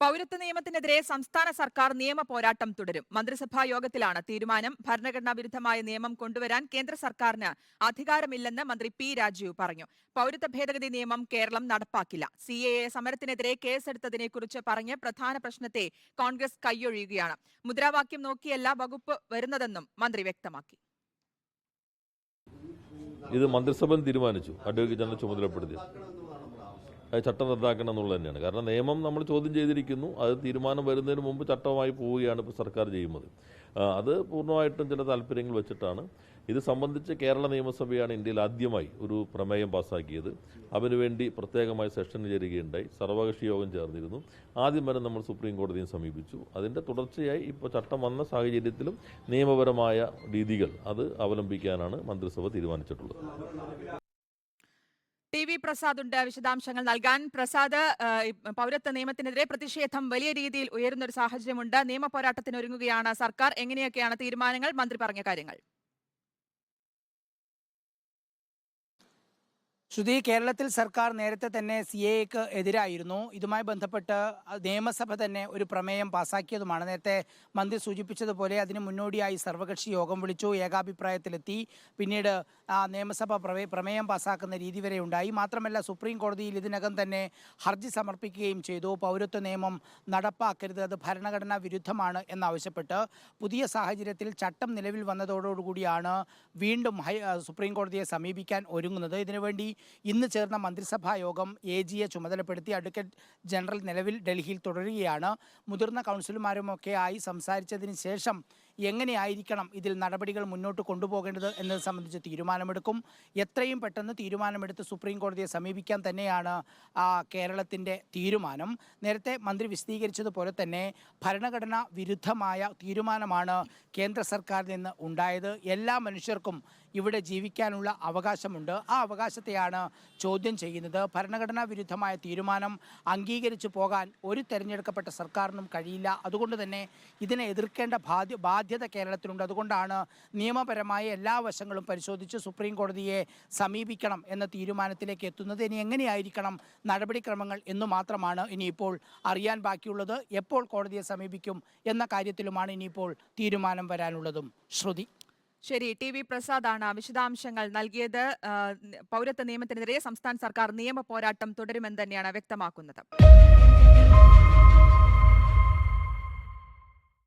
പൗരത്വ നിയമത്തിനെതിരെ സംസ്ഥാന സർക്കാർ നിയമ പോരാട്ടം തുടരും. മന്ത്രിസഭാ യോഗത്തിലാണ് തീരുമാനം. ഭരണഘടനാ വിരുദ്ധമായ നിയമം കൊണ്ടുവരാൻ കേന്ദ്ര സർക്കാരിന് അധികാരമില്ലെന്ന് മന്ത്രി പി രാജീവ് പറഞ്ഞു. പൗരത്വ ഭേദഗതി നിയമം കേരളം നടപ്പാക്കില്ല. CAA സമരത്തിനെതിരെ കേസെടുത്തതിനെക്കുറിച്ച് പറഞ്ഞ് പ്രധാന പ്രശ്നത്തെ കോൺഗ്രസ് കൈയൊഴിയുകയാണ്. മുദ്രാവാക്യം നോക്കിയല്ല വകുപ്പ് വരുന്നതെന്നും മന്ത്രി വ്യക്തമാക്കി. ഇത് മന്ത്രിസഭ തീരുമാനിച്ചു. അഡ്വക്കേറ്റ് ജനറൽ ചുമതലപ്പെടുത്തി ചട്ടം റദ്ദാക്കണം എന്നുള്ളത് തന്നെയാണ്. കാരണം നിയമം നമ്മൾ ചോദ്യം ചെയ്തിരിക്കുന്നു. അത് തീരുമാനം വരുന്നതിന് മുമ്പ് ചട്ടമായി പോവുകയാണ് ഇപ്പോൾ സർക്കാർ ചെയ്യുന്നത്. അത് പൂർണ്ണമായിട്ടും ചില താല്പര്യങ്ങൾ വെച്ചിട്ടാണ്. ഇത് സംബന്ധിച്ച് കേരള നിയമസഭയാണ് ഇന്ത്യയിൽ ആദ്യമായി ഒരു പ്രമേയം പാസ്സാക്കിയത്. അതിനുവേണ്ടി പ്രത്യേകമായി സെഷൻ ചേരുകയുണ്ടായി. സർവകക്ഷി യോഗം ചേർന്നിരുന്നു. ആദ്യം വരെ നമ്മൾ സുപ്രീം കോടതിയെ സമീപിച്ചു. അതിൻ്റെ തുടർച്ചയായി ഇപ്പോൾ ചട്ടം വന്ന സാഹചര്യത്തിലും നിയമപരമായ രീതികൾ അത് അവലംബിക്കാനാണ് മന്ത്രിസഭ തീരുമാനിച്ചിട്ടുള്ളത്. TV പ്രസാദ് ഉണ്ട് വിശദാംശങ്ങൾ നൽകാൻ. പ്രസാദ്, പൗരത്വ നിയമത്തിനെതിരെ പ്രതിഷേധം വലിയ രീതിയിൽ ഉയരുന്ന ഒരു സാഹചര്യമുണ്ട്. നിയമ പോരാട്ടത്തിന് ഒരുങ്ങുകയാണ് സർക്കാർ. എങ്ങനെയൊക്കെയാണ് തീരുമാനങ്ങൾ? മന്ത്രി പറഞ്ഞ കാര്യങ്ങൾ. ശ്രുതി, കേരളത്തിൽ സർക്കാർ നേരത്തെ തന്നെ CAAക്ക് എതിരായിരുന്നു. ഇതുമായി ബന്ധപ്പെട്ട് നിയമസഭ തന്നെ ഒരു പ്രമേയം പാസാക്കിയതുമാണ്. നേരത്തെ മന്ത്രി സൂചിപ്പിച്ചതുപോലെ അതിന് മുന്നോടിയായി സർവകക്ഷി യോഗം വിളിച്ചു, ഏകാഭിപ്രായത്തിലെത്തി. പിന്നീട് നിയമസഭ പ്രമേയം പാസാക്കുന്ന രീതി വരെ ഉണ്ടായി. മാത്രമല്ല, സുപ്രീം കോടതിയിൽ ഇതിനകം തന്നെ ഹർജി സമർപ്പിക്കുകയും ചെയ്തു. പൗരത്വ നിയമം നടപ്പാക്കരുത്, അത് ഭരണഘടനാ വിരുദ്ധമാണ് എന്നാവശ്യപ്പെട്ട്. പുതിയ സാഹചര്യത്തിൽ ചട്ടം നിലവിൽ വന്നതോടുകൂടിയാണ് വീണ്ടും സുപ്രീം കോടതിയെ സമീപിക്കാൻ ഒരുങ്ങുന്നത്. ഇതിനുവേണ്ടി ഇന്ന് ചേർന്ന മന്ത്രിസഭാ യോഗം AGയെ ചുമതലപ്പെടുത്തി. അഡ്വക്കേറ്റ് ജനറൽ നിലവിൽ ഡൽഹിയിൽ തുടരുകയാണ്. മുതിർന്ന കൗൺസിലർമാരുമൊക്കെ ആയി സംസാരിച്ചതിന് ശേഷം എങ്ങനെയായിരിക്കണം ഇതിൽ നടപടികൾ മുന്നോട്ട് കൊണ്ടുപോകേണ്ടത് എന്നത് സംബന്ധിച്ച് തീരുമാനമെടുക്കും. എത്രയും പെട്ടെന്ന് തീരുമാനമെടുത്ത് സുപ്രീം കോടതിയെ സമീപിക്കാൻ തന്നെയാണ് കേരളത്തിൻ്റെ തീരുമാനം. നേരത്തെ മന്ത്രി വിശദീകരിച്ചതുപോലെ തന്നെ ഭരണഘടനാ വിരുദ്ധമായ തീരുമാനമാണ് കേന്ദ്ര സർക്കാരിൽ നിന്ന് ഉണ്ടായത്. എല്ലാ മനുഷ്യർക്കും ഇവിടെ ജീവിക്കാനുള്ള അവകാശമുണ്ട്. ആ അവകാശത്തെയാണ് ചോദ്യം ചെയ്യുന്നത്. ഭരണഘടനാ വിരുദ്ധമായ തീരുമാനം അംഗീകരിച്ചു പോകാൻ ഒരു തെരഞ്ഞെടുക്കപ്പെട്ട സർക്കാരിനും കഴിയില്ല. അതുകൊണ്ട് തന്നെ ഇതിനെ എതിർക്കേണ്ട ബാധ്യത കേരളത്തിലുണ്ട്. അതുകൊണ്ടാണ് നിയമപരമായ എല്ലാ വശങ്ങളും പരിശോധിച്ച് സുപ്രീം കോടതിയെ സമീപിക്കണം എന്ന തീരുമാനത്തിലേക്ക് എത്തുന്നത്. ഇനി എങ്ങനെയായിരിക്കണം നടപടിക്രമങ്ങൾ എന്നു മാത്രമാണ് ഇനിയിപ്പോൾ അറിയാൻ ബാക്കിയുള്ളത്. എപ്പോൾ കോടതിയെ സമീപിക്കും എന്ന കാര്യത്തിലുമാണ് ഇനിയിപ്പോൾ തീരുമാനം വരാനുള്ളതും. ശ്രുതി. ശരി, TV പ്രസാദാണ് വിശദാംശങ്ങൾ നൽകിയത്. പൗരത്വ നിയമത്തിനെതിരെ സംസ്ഥാന സർക്കാർ നിയമ പോരാട്ടം തുടരുമെന്ന് തന്നെയാണ് വ്യക്തമാക്കുന്നത്.